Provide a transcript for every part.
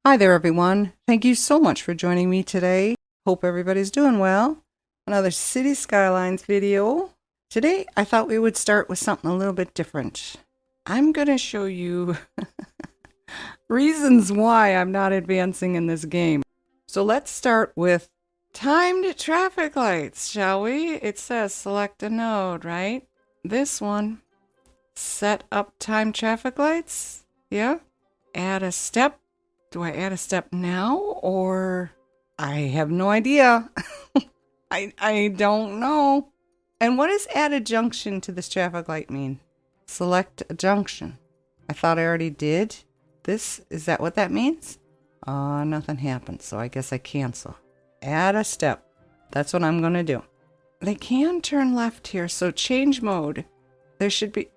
Hi there, everyone. Thank you so much for joining me today. Hope everybody's doing well. Another City Skylines video. Today, I thought we would start with something a little bit different. I'm going to show you reasons why I'm not advancing in this game. So let's start with timed traffic lights, shall we? It says select a node, right? This one. Set up timed traffic lights. Yeah. Add a step. Do I add a step now or I have no idea. I don't know. And what does add a junction to this traffic light mean? Select a junction. I thought I already did this. Is that what that means? Nothing happened, so I guess I cancel. Add a step. That's what I'm going to do. They can turn left here, so change mode. There should be...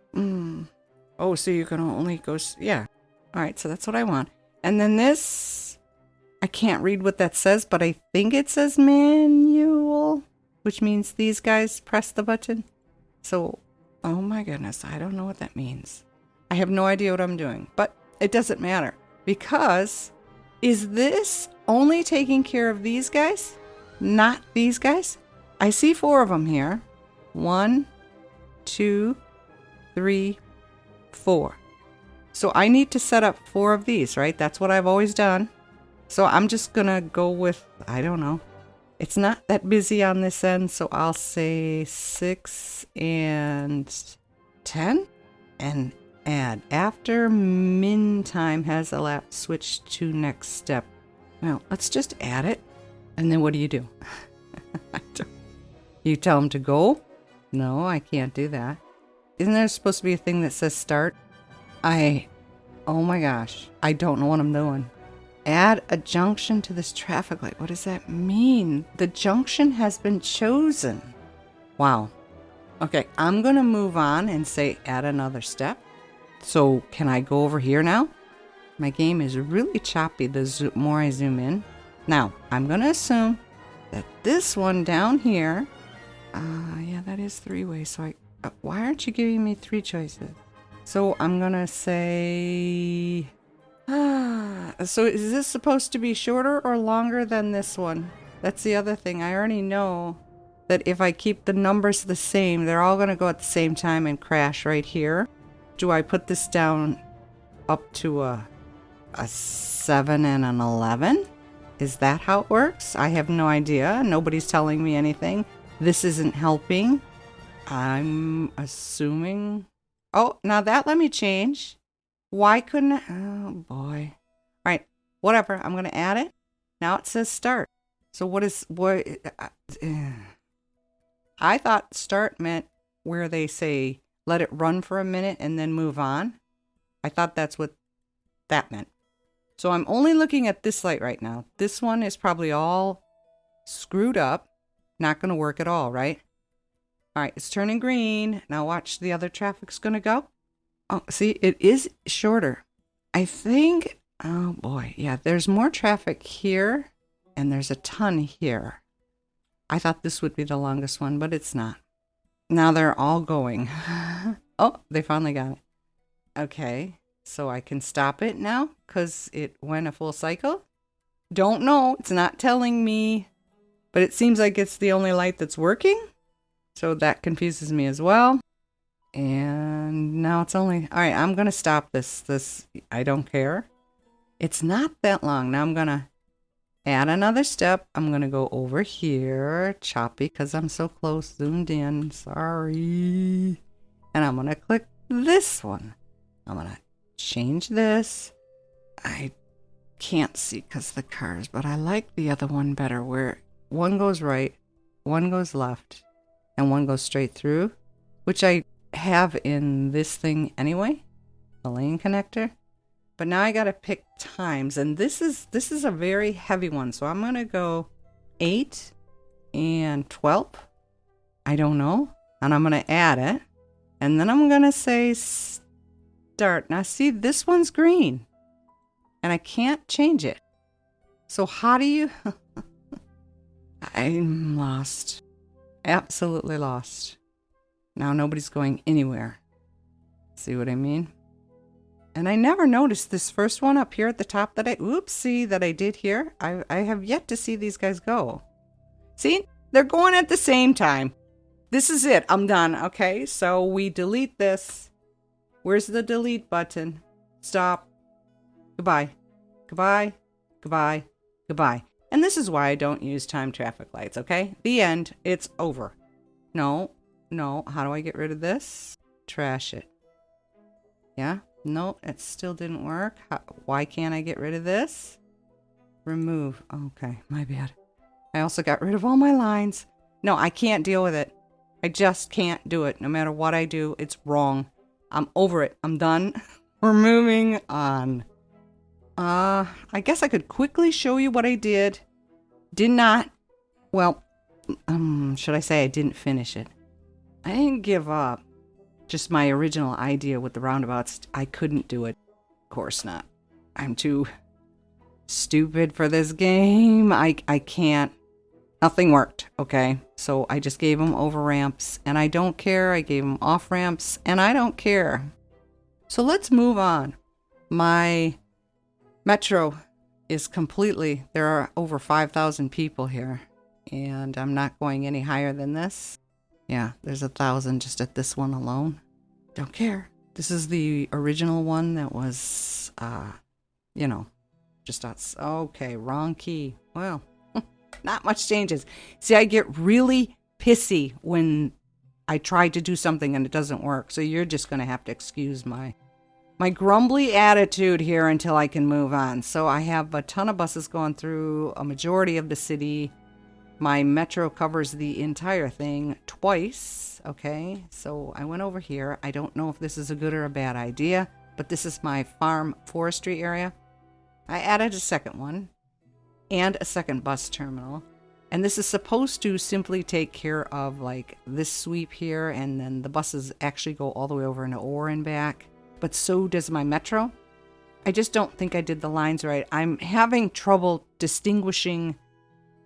Oh, so you can only go... Yeah. All right, so that's what I want. And then this, I can't read what that says, but I think it says manual, which means these guys press the button. So, oh my goodness, I don't know what that means. I have no idea what I'm doing, but it doesn't matter because is this only taking care of these guys, not these guys? I see 4 of them here. 1, 2, 3, 4. So I need to set up 4 of these, right? That's what I've always done. So I'm just going to go with, I don't know. It's not that busy on this end, so I'll say 6 and 10 and add. After min time has elapsed, switch to next step. Well, let's just add it. And then what do? You tell them to go? No, I can't do that. Isn't there supposed to be a thing that says start? Oh my gosh, I don't know what I'm doing. Add a junction to this traffic light. What does that mean? The junction has been chosen. Wow. Okay, I'm going to move on and say add another step. So can I go over here now? My game is really choppy the more I zoom in. Now, I'm going to assume that this one down here, yeah, that is 3-way. So why aren't you giving me 3 choices? So I'm going to say, so is this supposed to be shorter or longer than this one? That's the other thing. I already know that if I keep the numbers the same, they're all going to go at the same time and crash right here. Do I put this down up to a 7 and an 11? Is that how it works? I have no idea. Nobody's telling me anything. This isn't helping. I'm assuming... Oh, now that let me change. Why couldn't I? Oh, boy. All right, whatever. I'm going to add it. Now it says start. So what? I thought start meant where they say let it run for a minute and then move on. I thought that's what that meant. So I'm only looking at this light right now. This one is probably all screwed up. Not going to work at all, right? All right, it's turning green. Now watch, the other traffic's going to go. Oh, see, it is shorter. I think, oh boy, yeah, there's more traffic here and there's a ton here. I thought this would be the longest one, but it's not. Now they're all going. Oh, they finally got it. Okay, so I can stop it now because it went a full cycle. Don't know, it's not telling me, but it seems like it's the only light that's working. So that confuses me as well. And now it's only... All right, I'm going to stop this. I don't care. It's not that long. Now I'm going to add another step. I'm going to go over here. Choppy because I'm so close. Zoomed in. Sorry. And I'm going to click this one. I'm going to change this. I can't see because of the cars, but I like the other one better where one goes right, one goes left. And one goes straight through, which I have in this thing anyway, the lane connector. But now I got to pick times, and this is a very heavy one. So I'm going to go 8 and 12. I don't know. And I'm going to add it. And then I'm going to say start. Now see, this one's green. And I can't change it. So how do you... I'm lost. Absolutely lost. Now nobody's going anywhere. See what I mean? And I never noticed this first one up here at the top that I did here. I have yet to see these guys go. See, they're going at the same time. This is it. I'm done. Okay, so we delete this. Where's the delete button? Stop. Goodbye. Goodbye. Goodbye. Goodbye. And this is why I don't use time traffic lights, okay? The end. It's over. No. How do I get rid of this? Trash it. Yeah? No, it still didn't work. Why can't I get rid of this? Remove. Okay, my bad. I also got rid of all my lines. No, I can't deal with it. I just can't do it. No matter what I do, it's wrong. I'm over it. I'm done. We're moving on. I guess I could quickly show you what I did. Did not. Well, should I say I didn't finish it? I didn't give up. Just my original idea with the roundabouts, I couldn't do it. Of course not. I'm too stupid for this game. I can't. Nothing worked, okay? So I just gave them over ramps, and I don't care. I gave them off ramps, and I don't care. So let's move on. My metro is completely, there are over 5,000 people here, and I'm not going any higher than this. Yeah, there's 1,000 just at this one alone. Don't care. This is the original one that was, just us. Okay, wrong key. Well, not much changes. See, I get really pissy when I try to do something and it doesn't work. So you're just going to have to excuse my grumbly attitude here until I can move on. So I have a ton of buses going through a majority of the city. My metro covers the entire thing twice. Okay, so I went over here. I don't know if this is a good or a bad idea, but this is my farm forestry area. I added a second one and a second bus terminal. And this is supposed to simply take care of like this sweep here, and then the buses actually go all the way over into Orr and back. But so does my metro. I just don't think I did the lines right. I'm having trouble distinguishing,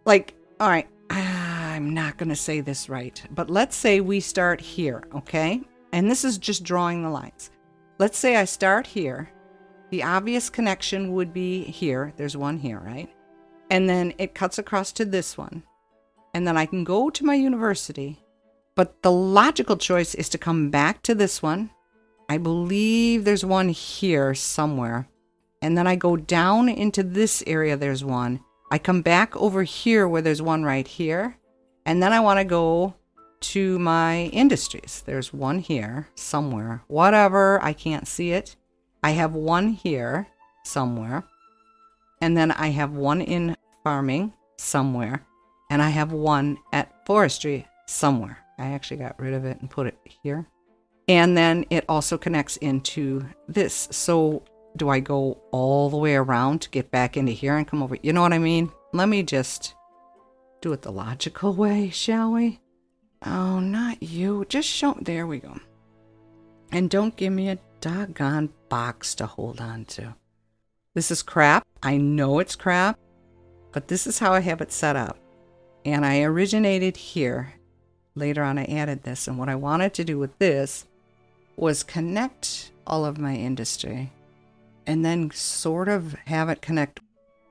like, all right, I'm not going to say this right, but let's say we start here, okay? And this is just drawing the lines. Let's say I start here. The obvious connection would be here. There's one here, right? And then it cuts across to this one. And then I can go to my university. But the logical choice is to come back to this one. I believe there's one here somewhere. And then I go down into this area. There's one. I come back over here where there's one right here. And then I want to go to my industries. There's one here somewhere. Whatever. I can't see it. I have one here somewhere. And then I have one in farming somewhere. And I have one at forestry somewhere. I actually got rid of it and put it here. And then it also connects into this. So do I go all the way around to get back into here and come over? You know what I mean? Let me just do it the logical way, shall we? Oh, not you. Just show. There we go. And don't give me a doggone box to hold on to. This is crap. I know it's crap, but this is how I have it set up. And I originated here. Later on, I added this. And what I wanted to do with this was connect all of my industry and then sort of have it connect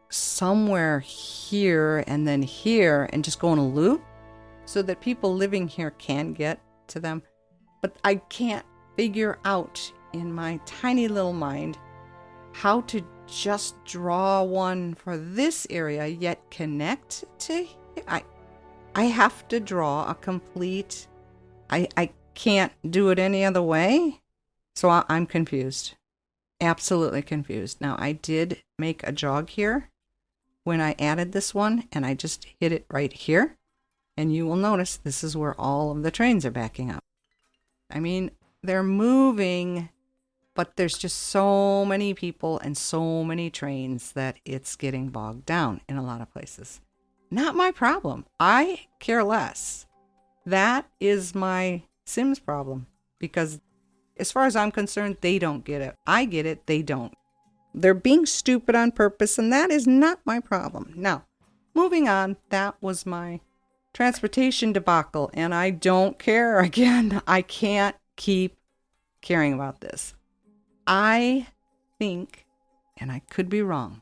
somewhere here and then here and just go in a loop so that people living here can get to them. But I can't figure out in my tiny little mind how to just draw one for this area yet connect to I have to draw a complete. I can't do it any other way. So I'm confused. Absolutely confused. Now I did make a jog here when I added this one, and I just hit it right here. And you will notice this is where all of the trains are backing up. I mean, they're moving, but there's just so many people and so many trains that it's getting bogged down in a lot of places. Not my problem. I care less. That is my Sims problem, because as far as I'm concerned, they don't get it. I get it. They don't. They're being stupid on purpose, and that is not my problem. Now, moving on, that was my transportation debacle, and I don't care. Again, I can't keep caring about this. I think, and I could be wrong,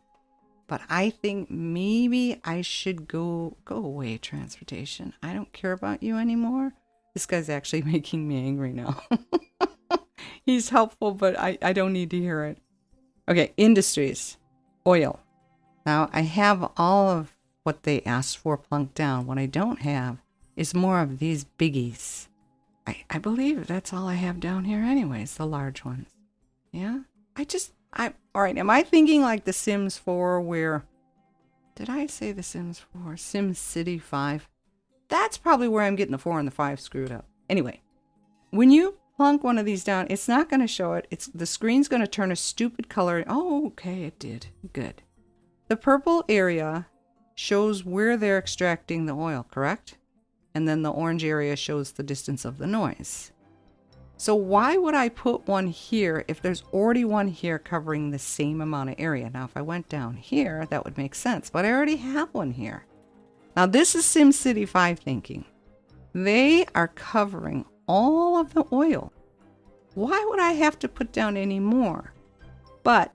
but I think maybe I should go away, transportation. I don't care about you anymore. This guy's actually making me angry now. He's helpful, but I don't need to hear it. Okay, industries. Oil. Now, I have all of what they asked for plunked down. What I don't have is more of these biggies. I believe that's all I have down here anyways, the large ones. Yeah? All right, am I thinking like The Sims 4 where... Did I say The Sims 4? Sim City 5? That's probably where I'm getting the 4 and the 5 screwed up. Anyway, when you plunk one of these down, it's not going to show it. The screen's going to turn a stupid color. Oh, okay, it did. Good. The purple area shows where they're extracting the oil, correct? And then the orange area shows the distance of the noise. So why would I put one here if there's already one here covering the same amount of area? Now, if I went down here, that would make sense, but I already have one here. Now, this is SimCity 5 thinking. They are covering all of the oil. Why would I have to put down any more? But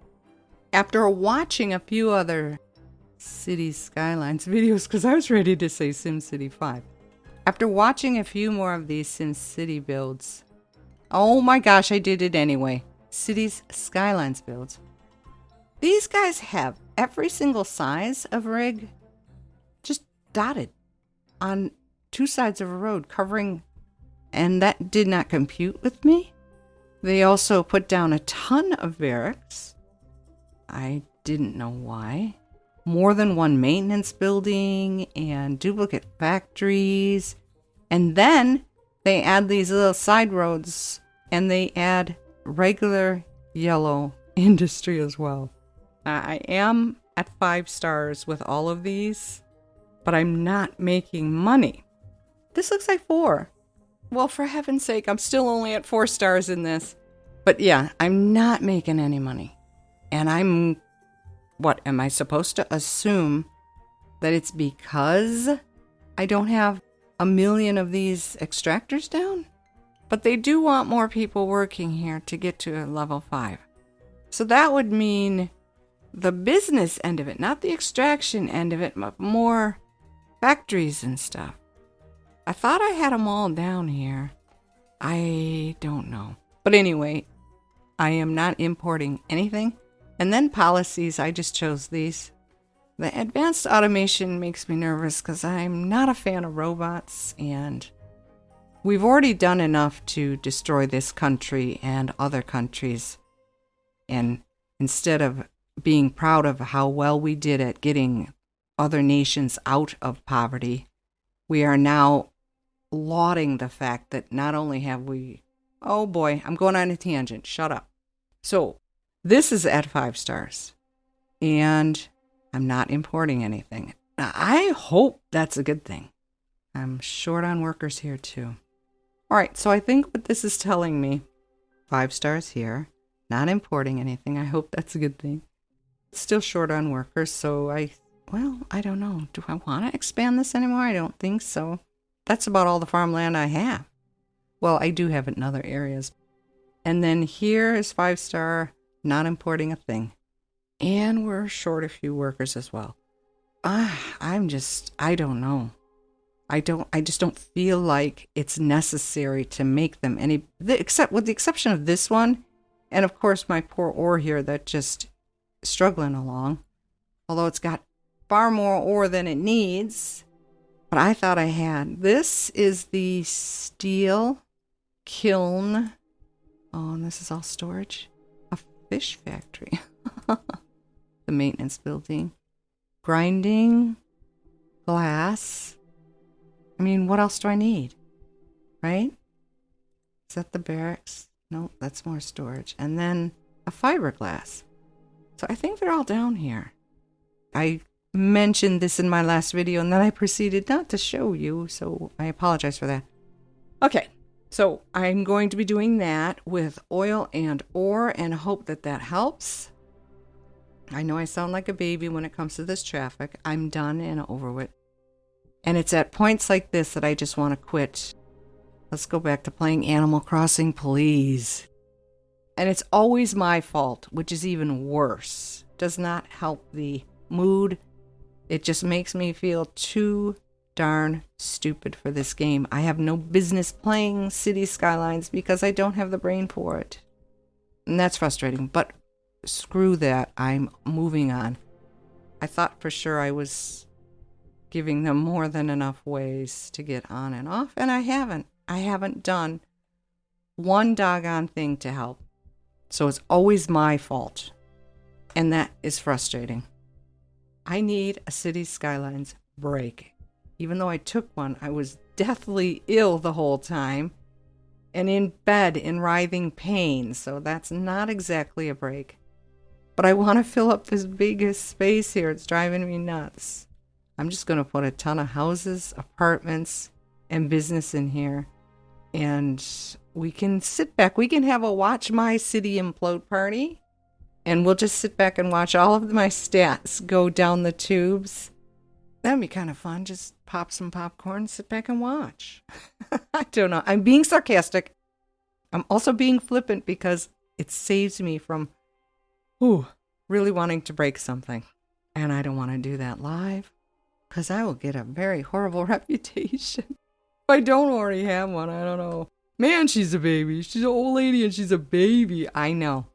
after watching a few other City Skylines videos, because I was ready to say SimCity 5. After watching a few more of these SimCity builds, oh my gosh, I did it anyway. Cities Skylines builds. These guys have every single size of rig just dotted on two sides of a road covering, and that did not compute with me. They also put down a ton of barracks. I didn't know why. More than one maintenance building and duplicate factories. And then they add these little side roads and they add regular yellow industry as well. I am at 5 stars with all of these, but I'm not making money. This looks like 4. Well, for heaven's sake, I'm still only at 4 stars in this. But yeah, I'm not making any money. And what, am I supposed to assume that it's because I don't have a million of these extractors down? But they do want more people working here to get to level 5. So that would mean the business end of it, not the extraction end of it, but more factories and stuff. I thought I had them all down here. I don't know. But anyway, I am not importing anything. And then policies, I just chose these. The advanced automation makes me nervous because I'm not a fan of robots, and we've already done enough to destroy this country and other countries. And instead of being proud of how well we did at getting other nations out of poverty, we are now lauding the fact that not only have we... Oh boy, I'm going on a tangent. Shut up. So, this is at 5 stars. And I'm not importing anything. Now, I hope that's a good thing. I'm short on workers here too. Alright, so I think what this is telling me, 5 stars here, not importing anything. I hope that's a good thing. Still short on workers, so I don't know. Do I want to expand this anymore? I don't think so. That's about all the farmland I have. Well, I do have it in other areas. And then here is 5 star, not importing a thing. And we're short a few workers as well. I don't know. I just don't feel like it's necessary to make them any, except with the exception of this one. And of course my poor ore here that just struggling along. Although it's got far more ore than it needs. But I thought I had. This is the steel kiln. Oh, and this is all storage. A fish factory. The maintenance building. Grinding. Glass. I mean, what else do I need? Right? Is that the barracks? No, that's more storage. And then a fiberglass. So I think they're all down here. I mentioned this in my last video and then I proceeded not to show you, so I apologize for that. Okay, so I'm going to be doing that with oil and ore and hope that that helps. I know I sound like a baby when it comes to this traffic. I'm done and over with. And it's at points like this that I just want to quit. Let's go back to playing Animal Crossing, please. And it's always my fault, which is even worse. Does not help the mood. It just makes me feel too darn stupid for this game. I have no business playing City Skylines because I don't have the brain for it. And that's frustrating, but screw that. I'm moving on. I thought for sure I was giving them more than enough ways to get on and off, and I haven't. I haven't done one doggone thing to help. So it's always my fault. And that is frustrating. I need a City Skylines break. Even though I took one, I was deathly ill the whole time and in bed in writhing pain. So that's not exactly a break. But I want to fill up this biggest space here. It's driving me nuts. I'm just going to put a ton of houses, apartments, and business in here. And we can sit back. We can have a watch my city implode party. And we'll just sit back and watch all of my stats go down the tubes. That'd be kind of fun. Just pop some popcorn, sit back and watch. I don't know. I'm being sarcastic. I'm also being flippant because it saves me from really wanting to break something. And I don't want to do that live because I will get a very horrible reputation. If I don't already have one, I don't know. Man, she's a baby. She's an old lady and she's a baby. I know.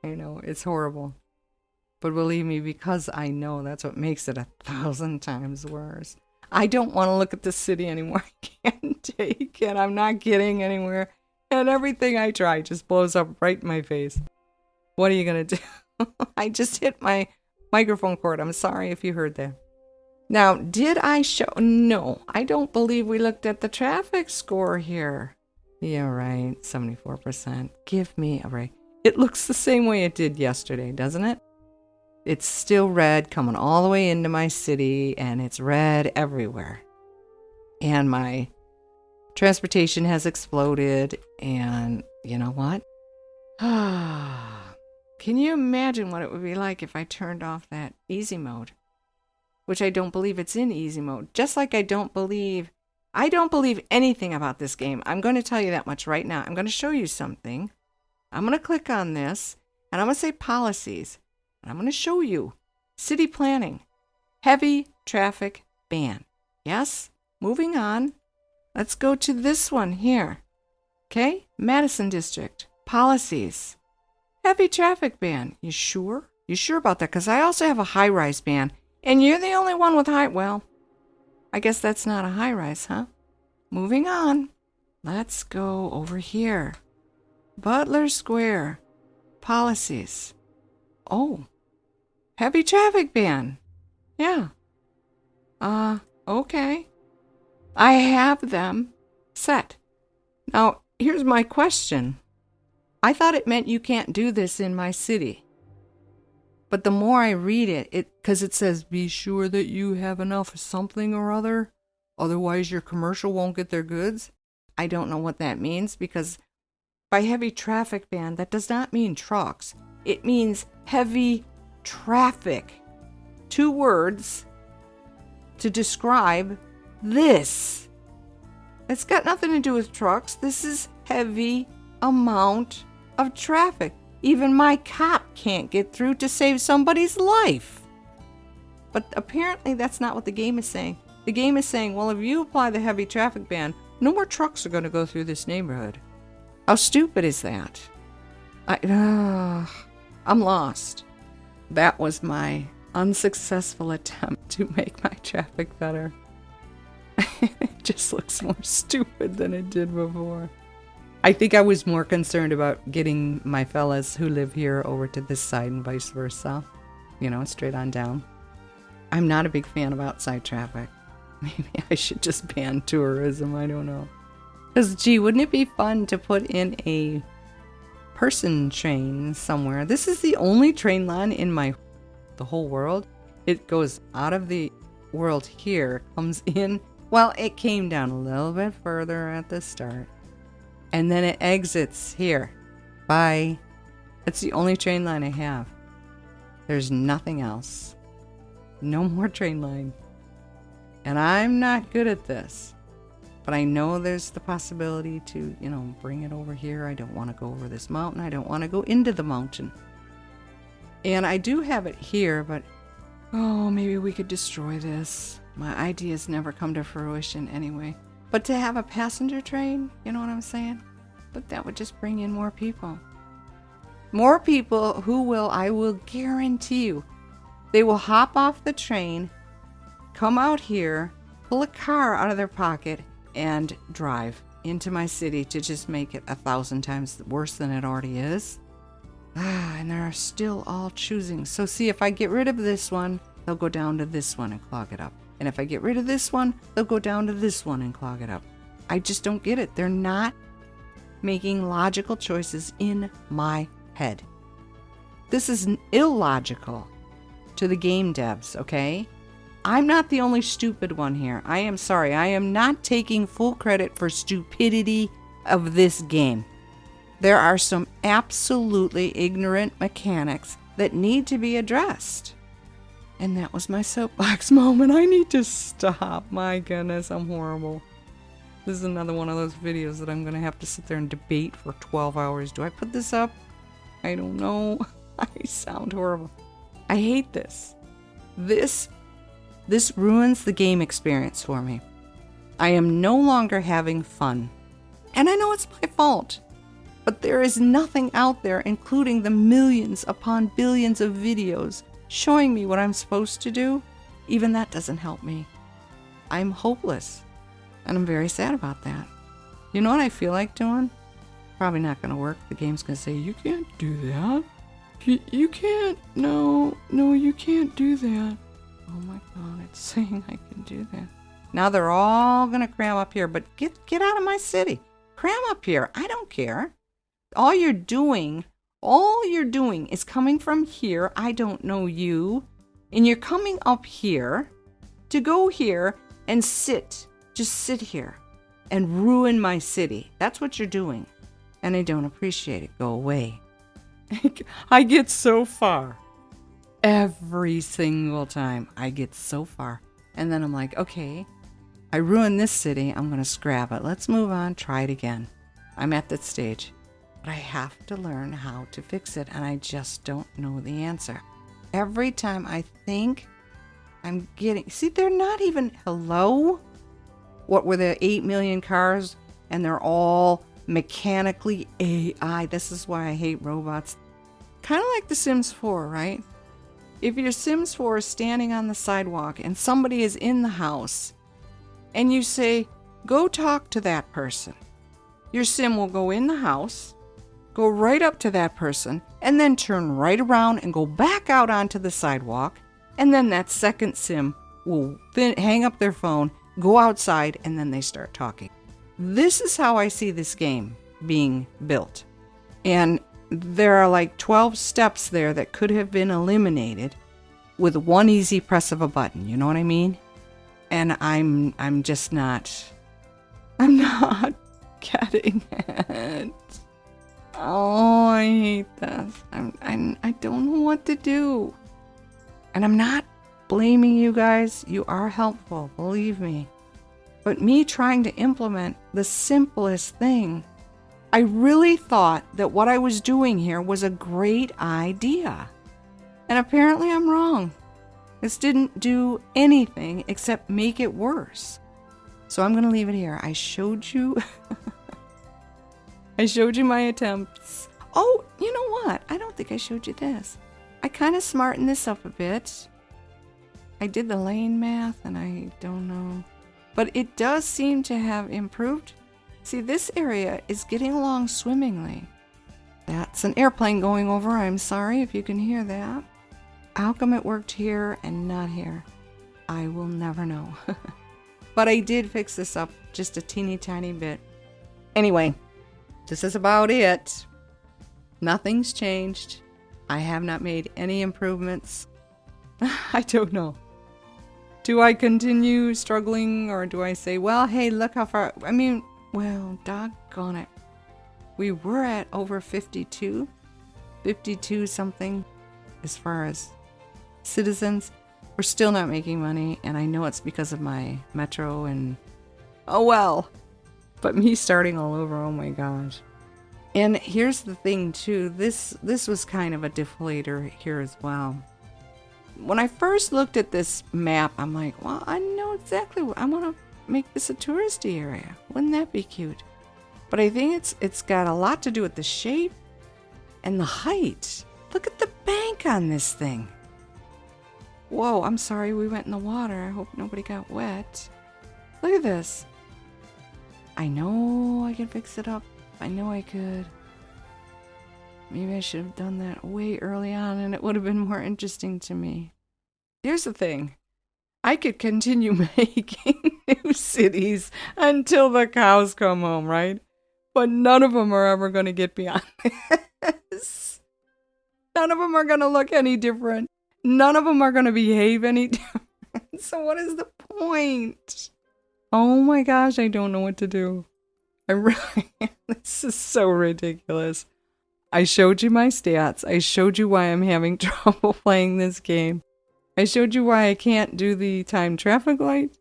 It's horrible. But believe me, because I know, that's what makes it 1,000 times worse. I don't want to look at the city anymore. I can't take it. I'm not getting anywhere. And everything I try just blows up right in my face. What are you going to do? I just hit my microphone cord. I'm sorry if you heard that. Now, did I show? No, I don't believe we looked at the traffic score here. Yeah, right. 74%. Give me a break. It looks the same way it did yesterday, doesn't it? It's still red coming all the way into my city, and it's red everywhere. And my transportation has exploded, and you know what? Can you imagine what it would be like if I turned off that easy mode? Which I don't believe it's in easy mode. Just like I don't believe anything about this game. I'm going to tell you that much right now. I'm going to show you something. I'm going to click on this, and I'm going to say policies. And I'm going to show you city planning, heavy traffic ban. Yes? Moving on. Let's go to this one here. Okay? Madison District, policies, heavy traffic ban. You sure? You sure about that? Because I also have a high-rise ban, and you're the only one with well, I guess that's not a high-rise, huh? Moving on. Let's go over here. Butler Square, policies. Oh, heavy traffic ban. Yeah. Okay. I have them set. Now, here's my question. I thought it meant you can't do this in my city. But the more I read it, because it says, be sure that you have enough something or other, otherwise your commercial won't get their goods. I don't know what that means, because by heavy traffic ban, that does not mean trucks. It means heavy traffic. 2 words to describe this. It's got nothing to do with trucks. This is heavy amount of traffic. Even my cop can't get through to save somebody's life. But apparently that's not what the game is saying. The game is saying, well, if you apply the heavy traffic ban, no more trucks are going to go through this neighborhood. How stupid is that? I'm lost. That was my unsuccessful attempt to make my traffic better. It just looks more stupid than it did before. I think I was more concerned about getting my fellas who live here over to this side and vice versa. Straight on down. I'm not a big fan of outside traffic. Maybe I should just ban tourism. I don't know. Because, gee, wouldn't it be fun to put in a person train somewhere? This is the only train line in the whole world. It goes out of the world here, comes in. Well, it came down a little bit further at the start. And then it exits here. Bye. That's the only train line I have. There's nothing else. No more train line. And I'm not good at this. But I know there's the possibility to, bring it over here. I don't want to go over this mountain. I don't want to go into the mountain. And I do have it here, but, maybe we could destroy this. My ideas never come to fruition anyway. But to have a passenger train, you know what I'm saying? But that would just bring in more people. More people who I will guarantee you, they will hop off the train, come out here, pull a car out of their pocket, and drive into my city to just make it 1,000 times worse than it already is. And they're still all choosing. So see, if I get rid of this one, they'll go down to this one and clog it up. And if I get rid of this one, they'll go down to this one and clog it up. I just don't get it. They're not making logical choices in my head. This is illogical to the game devs, okay? I'm not the only stupid one here. I am sorry. I am not taking full credit for stupidity of this game. There are some absolutely ignorant mechanics that need to be addressed. And that was my soapbox moment. I need to stop. My goodness, I'm horrible. This is another one of those videos that I'm going to have to sit there and debate for 12 hours. Do I put this up? I don't know. I sound horrible. I hate this. This ruins the game experience for me. I am no longer having fun. And I know it's my fault. But there is nothing out there, including the millions upon billions of videos, showing me what I'm supposed to do. Even that doesn't help me. I'm hopeless. And I'm very sad about that. You know what I feel like doing? Probably not going to work. The game's going to say, you can't do that. You can't. No, you can't do that. Oh my God, it's saying I can do that. Now they're all going to cram up here, but get out of my city. Cram up here. I don't care. All you're doing is coming from here. I don't know you. And you're coming up here to go here and sit. Just sit here and ruin my city. That's what you're doing. And I don't appreciate it. Go away. I get so far. Every single time I get so far. And then I'm like, okay, I ruined this city. I'm going to scrap it. Let's move on. Try it again. I'm at that stage. But I have to learn how to fix it. And I just don't know the answer. Every time I think I'm getting... See, they're not even... Hello? What were the 8 million cars? And they're all mechanically AI. This is why I hate robots. Kind of like The Sims 4, right? If your Sims 4 is standing on the sidewalk and somebody is in the house and you say, go talk to that person, your Sim will go in the house, go right up to that person, and then turn right around and go back out onto the sidewalk. And then that second Sim will hang up their phone, go outside, and then they start talking. This is how I see this game being built. And there are like 12 steps there that could have been eliminated with one easy press of a button. You know what I mean? And I'm just not... I'm not getting it. Oh, I hate this. I don't know what to do. And I'm not blaming you guys. You are helpful, believe me. But me trying to implement the simplest thing, I really thought that what I was doing here was a great idea. And apparently I'm wrong. This didn't do anything except make it worse. So I'm going to leave it here. I showed you... I showed you my attempts. Oh, you know what? I don't think I showed you this. I kind of smartened this up a bit. I did the lane math and I don't know. But it does seem to have improved. See, this area is getting along swimmingly. That's an airplane going over. I'm sorry if you can hear that. How come it worked here and not here? I will never know. But I did fix this up just a teeny tiny bit. Anyway, this is about it. Nothing's changed. I have not made any improvements. I don't know. Do I continue struggling or do I say, well, hey, look how far... I mean, well, doggone it. We were at over 52 something as far as citizens. We're still not making money, and I know it's because of my metro and Oh well. But me starting all over, oh my gosh. And here's the thing too, this was kind of a deflator here as well. When I first looked at this map, I'm like, well, I know exactly what I want to make this a touristy area. Wouldn't that be cute? But I think it's got a lot to do with the shape and the height. Look at the bank on this thing. Whoa, I'm sorry we went in the water. I hope nobody got wet. Look at this. I know I can fix it up. I know I could. Maybe I should have done that way early on and it would have been more interesting to me. Here's the thing. I could continue making new cities until the cows come home, right? But none of them are ever going to get beyond this. None of them are going to look any different. None of them are going to behave any different. So what is the point? Oh my gosh, I don't know what to do. This is so ridiculous. I showed you my stats. I showed you why I'm having trouble playing this game. I showed you why I can't do the timed traffic light.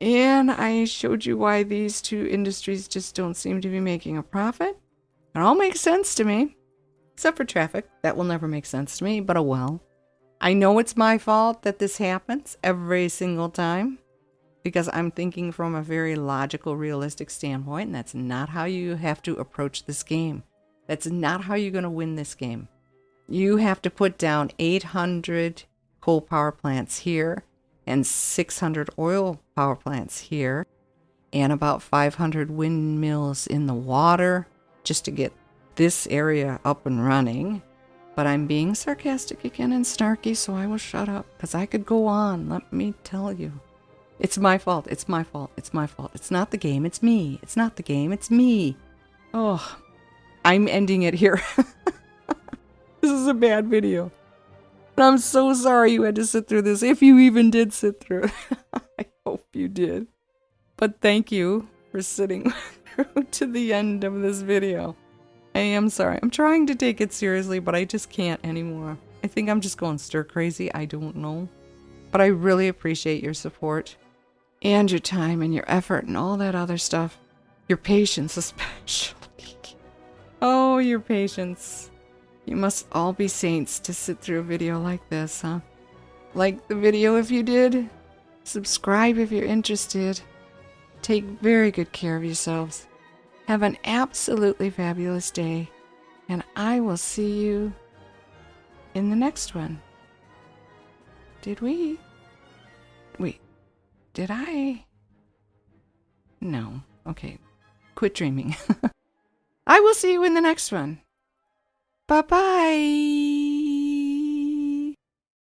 And I showed you why these two industries just don't seem to be making a profit. It all makes sense to me. Except for traffic. That will never make sense to me, but oh well. I know it's my fault that this happens every single time. Because I'm thinking from a very logical, realistic standpoint. And that's not how you have to approach this game. That's not how you're going to win this game. You have to put down 800 coal power plants here and 600 oil power plants here and about 500 windmills in the water just to get this area up and running. But I'm being sarcastic again and snarky, so I will shut up because I could go on. Let me tell you. It's my fault. It's my fault. It's my fault. It's not the game. It's me. It's not the game. It's me. Oh, I'm ending it here. This is a bad video. And I'm so sorry you had to sit through this, if you even did sit through it. I hope you did. But thank you for sitting through to the end of this video. I am sorry. I'm trying to take it seriously, but I just can't anymore. I think I'm just going stir crazy. I don't know. But I really appreciate your support and your time and your effort and all that other stuff. Your patience especially. Oh, your patience. You must all be saints to sit through a video like this, huh? Like the video if you did. Subscribe if you're interested. Take very good care of yourselves. Have an absolutely fabulous day. And I will see you in the next one. Did we? Wait. Did I? No. Okay. Quit dreaming. I will see you in the next one. Bye-bye.